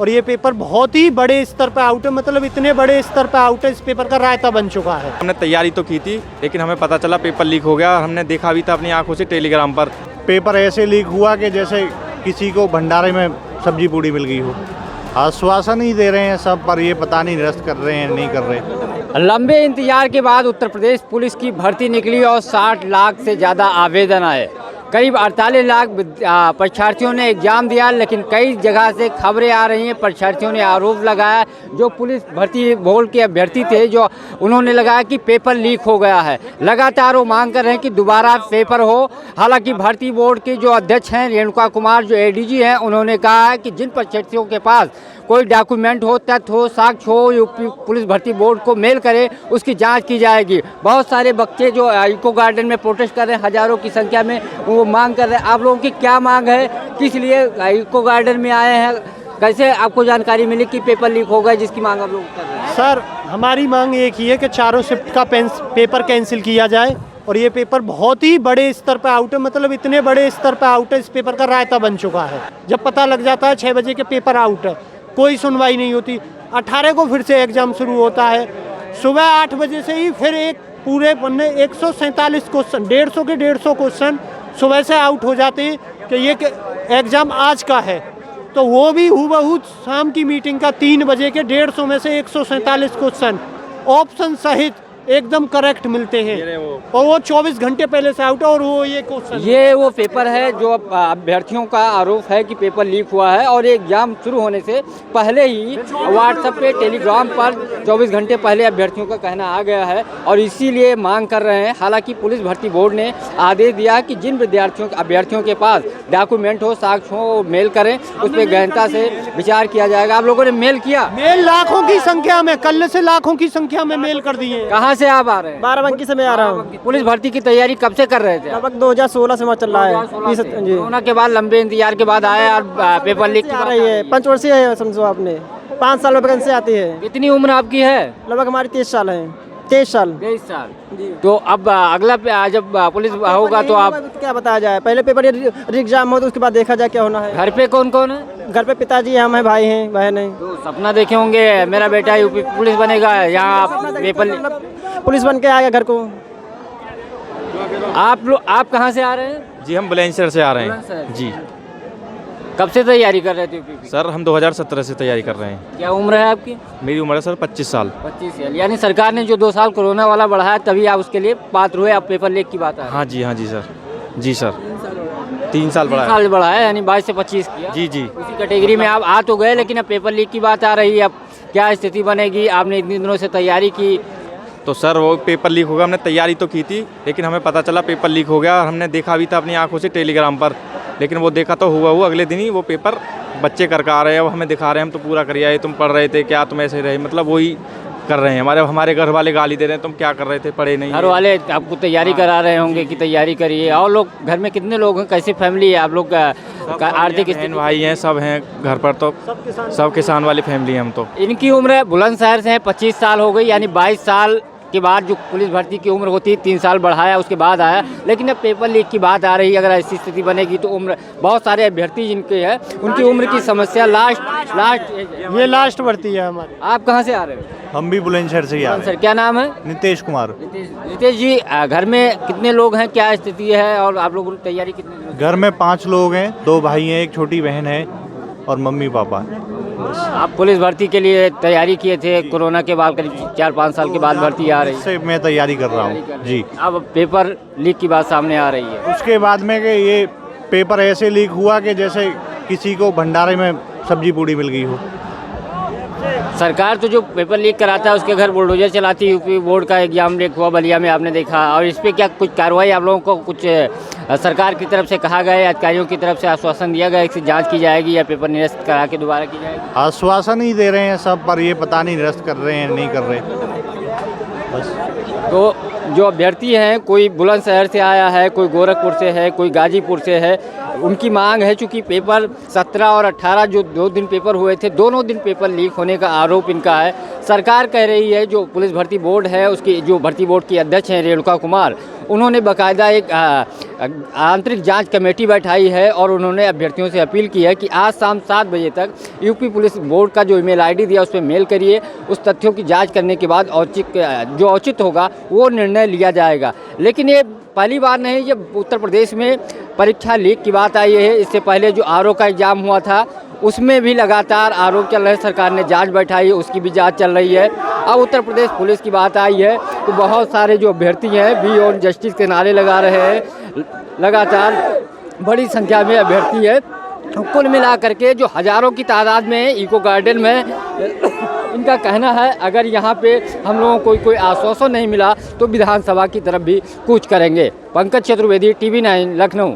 और ये पेपर बहुत ही बड़े स्तर पर आउट है, मतलब इतने बड़े स्तर पर आउट है, इस पेपर का रायता बन चुका है। हमने तैयारी तो की थी, लेकिन हमें पता चला पेपर लीक हो गया। हमने देखा भी था अपनी आंखों से टेलीग्राम पर। पेपर ऐसे लीक हुआ कि जैसे किसी को भंडारे में सब्जी पूड़ी मिल गई हो। आश्वासन ही दे रहे हैं सब, पर ये पता नहीं निरस्त कर रहे हैं नहीं कर रहे। लंबे इंतजार के बाद उत्तर प्रदेश पुलिस की भर्ती निकली और 60 लाख से ज़्यादा आवेदन आए। करीब 48 लाख परीक्षार्थियों ने एग्जाम दिया, लेकिन कई जगह से खबरें आ रही हैं, परीक्षार्थियों ने आरोप लगाया, जो पुलिस भर्ती बोर्ड के अभ्यर्थी थे जो उन्होंने लगाया कि पेपर लीक हो गया है। लगातार वो मांग कर रहे हैं कि दोबारा पेपर हो। हालांकि भर्ती बोर्ड के जो अध्यक्ष हैं रेणुका कुमार, जो एडीजी हैं, उन्होंने कहा है कि जिन परीक्षार्थियों के पास कोई डॉक्यूमेंट हो, तथ्य हो, साक्ष्य हो, यूपी पुलिस भर्ती बोर्ड को मेल करे, उसकी जांच की जाएगी। बहुत सारे बच्चे जो इको गार्डन में प्रोटेस्ट कर रहे हैं, हजारों की संख्या में वो मांग कर रहे हैं। आप लोगों की क्या मांग है, किस लिए इको गार्डन में आए हैं, कैसे आपको जानकारी मिली कि पेपर लीक हो गया, जिसकी मांग आप लोग कर रहे हैं? सर, हमारी मांग एक ही है कि चारों शिफ्ट का पेपर कैंसिल किया जाए, और ये पेपर बहुत ही बड़े स्तर पर आउट है, मतलब इतने बड़े स्तर पर आउट है, इस पेपर का रायता बन चुका है। जब पता लग जाता है 6 बजे के पेपर आउट है, कोई सुनवाई नहीं होती। 18 को फिर से एग्जाम शुरू होता है, सुबह 8 बजे से ही फिर एक पूरे पन्ने 147 क्वेश्चन, 150 के 150 क्वेश्चन सुबह से आउट हो जाते हैं कि ये एग्ज़ाम आज का है, तो वो भी हूबहू शाम की मीटिंग का 3 बजे के 150 में से 147 क्वेश्चन ऑप्शन सहित एकदम करेक्ट मिलते हैं, और वो 24 घंटे पहले से आउट है। और वो ये क्वेश्चन, ये वो पेपर है जो अभ्यर्थियों का आरोप है कि पेपर लीक हुआ है, और एग्जाम शुरू होने से पहले ही व्हाट्सएप पे, टेलीग्राम पर 24 घंटे पहले अभ्यर्थियों का कहना आ गया है, और इसीलिए मांग कर रहे हैं। हालांकि पुलिस भर्ती बोर्ड ने आदेश दिया कि जिन अभ्यर्थियों के पास डॉक्यूमेंट हो, साक्ष्य हो, मेल करें, उस पर गहनता से विचार किया जाएगा। आप लोगों ने मेल किया? मेल लाखों की संख्या में, कल से लाखों की संख्या में मेल कर दिए। कहाँ से आप आ रहे हैं? बाराबंकी से मैं आ रहा हूँ। पुलिस भर्ती की तैयारी कब से कर रहे थे? लगभग 2016 से चल रहा है। कोरोना के बाद लंबे इंतजार के बाद आए और पेपर लीक आ रही है। पंचवर्षीय है, समझो आपने 5 साल में वैकेंसी आती है। कितनी उम्र आपकी है? लगभग हमारी 23 साल है। 23 साल। 23 साल। तो अब अगला जब पुलिस होगा तो आप क्या बताया जाए, पहले पेपर एग्जाम हो तो उसके बाद देखा जाए क्या होना है। घर पे कौन कौन है? घर पे पिताजी, हम हैं, भाई हैं, बहन है। तो सपना देखे होंगे मेरा बेटा यूपी पुलिस बनेगा, यहाँ पेपर पुलिस बन के आएगा घर को। आप कहाँ से आ रहे हैं? जी, हम बुलंदशहर से आ रहे हैं। जी। कब से तैयारी कर रहे थे यूपी? सर, हम 2017 से तैयारी कर रहे हैं। क्या उम्र है आपकी? मेरी उम्र है सर 25 साल। 25 साल। यानी सरकार ने जो 2 साल कोरोना वाला बढ़ाया, तभी आप उसके लिए पात्र हुए। आप पेपर लीक की बात है? हाँ जी सर। जी सर, 3 साल बढ़ा। 3 साल बढ़ाया, यानी 22 से 25 किया। जी। उसी कैटेगरी में आप आ तो गए, लेकिन अब पेपर लीक की बात आ रही है। अब क्या स्थिति बनेगी? आपने इतने दिनों से तैयारी की। तो सर, वो पेपर लीक होगा, हमने तैयारी तो की थी, लेकिन हमें पता चला पेपर लीक हो गया। हमने देखा भी था अपनी आंखों से टेलीग्राम पर, लेकिन वो देखा तो हुआ अगले दिन ही वो पेपर बच्चे करके आ रहे हैं। अब हमें दिखा रहे हैं हम तो पूरा करिए, तुम पढ़ रहे थे क्या, तुम ऐसे रहे, मतलब वही कर रहे हैं। हमारे घर वाले गाली दे रहे हैं, तुम क्या कर रहे थे, पढ़े नहीं। घर वाले आपको तैयारी करा रहे होंगे कि तैयारी करिए। और लोग घर में कितने लोग हैं, कैसी फैमिली है आप लोग का? आर्थिक बहन भाई हैं, सब हैं घर पर, तो सब किसान वाली फैमिली है हम तो। इनकी उम्र बुलंदशहर से है 25 साल हो गई, यानी 22 साल के बाद जो पुलिस भर्ती की उम्र होती है 3 साल बढ़ाया, उसके बाद आया। लेकिन अब पेपर लीक की बात आ रही है, अगर ऐसी स्थिति बनेगी तो उम्र, बहुत सारे अभ्यर्थी जिनके हैं उनकी उम्र की समस्या ये लास्ट भर्ती है हमारी। आप कहाँ से आ रहे हो? हम भी बुलंदशहर से ही आ रहे सर, क्या नाम है? नितेश कुमार। नितेश जी, घर में कितने लोग हैं, क्या स्थिति है, और आप लोगों की तैयारी कितने दिनों से? घर में 5 लोग हैं, 2 भाई हैं, एक छोटी बहन है और मम्मी पापा। आप पुलिस भर्ती के लिए तैयारी किए थे, कोरोना के बाद करीब 4-5 साल के बाद भर्ती आ रही है। इससे मैं तैयारी कर रहा हूँ जी। अब पेपर लीक की बात सामने आ रही है। उसके बाद में कि ये पेपर ऐसे लीक हुआ कि जैसे किसी को भंडारे में सब्जी पूड़ी मिल गई हो। सरकार तो जो पेपर लीक कराता है उसके घर बुलडोजर चलाती है। यूपी बोर्ड का एग्जाम लीक हुआ बलिया में, आपने देखा। और इस पर क्या कुछ कार्रवाई आप लोगों को कुछ सरकार की तरफ से कहा गया, अधिकारियों की तरफ से आश्वासन दिया गया कि जांच की जाएगी या पेपर निरस्त करा के दोबारा की जाएगी? आश्वासन ही दे रहे हैं सब, पर ये पता नहीं निरस्त कर रहे हैं नहीं कर रहे बस। तो जो अभ्यर्थी हैं, कोई बुलंदशहर से आया है, कोई गोरखपुर से है, कोई गाजीपुर से है, उनकी मांग है, चूँकि पेपर 17 और 18 जो 2 दिन पेपर हुए थे, दोनों दिन पेपर लीक होने का आरोप इनका है। सरकार कह रही है, जो पुलिस भर्ती बोर्ड है उसकी जो भर्ती बोर्ड की अध्यक्ष हैं रेणुका कुमार, उन्होंने बाकायदा एक आंतरिक जांच कमेटी बैठाई है और उन्होंने अभ्यर्थियों से अपील की है कि आज शाम 7 बजे तक यूपी पुलिस बोर्ड का जो ईमेल आईडी दिया उस पर मेल करिए। उस तथ्यों की जांच करने के बाद जो औचित्य होगा वो निर्णय लिया जाएगा। लेकिन ये पहली बार नहीं जब उत्तर प्रदेश में परीक्षा लीक की बात आई है। इससे पहले जो आरओ का एग्ज़ाम हुआ था उसमें भी लगातार आरोप चल रहे, सरकार ने जांच बैठाई है, उसकी भी जांच चल रही है। अब उत्तर प्रदेश पुलिस की बात आई है तो बहुत सारे जो अभ्यर्थी हैं वी ऑन जस्टिस के नारे लगा रहे हैं। लगातार बड़ी संख्या में अभ्यर्थी है। कुल मिला करके जो हज़ारों की तादाद में इको गार्डन में इनका कहना है अगर यहाँ पे हम लोगों को कोई आश्वासन नहीं मिला तो विधानसभा की तरफ भी कूच करेंगे। पंकज चतुर्वेदी, TV9 लखनऊ।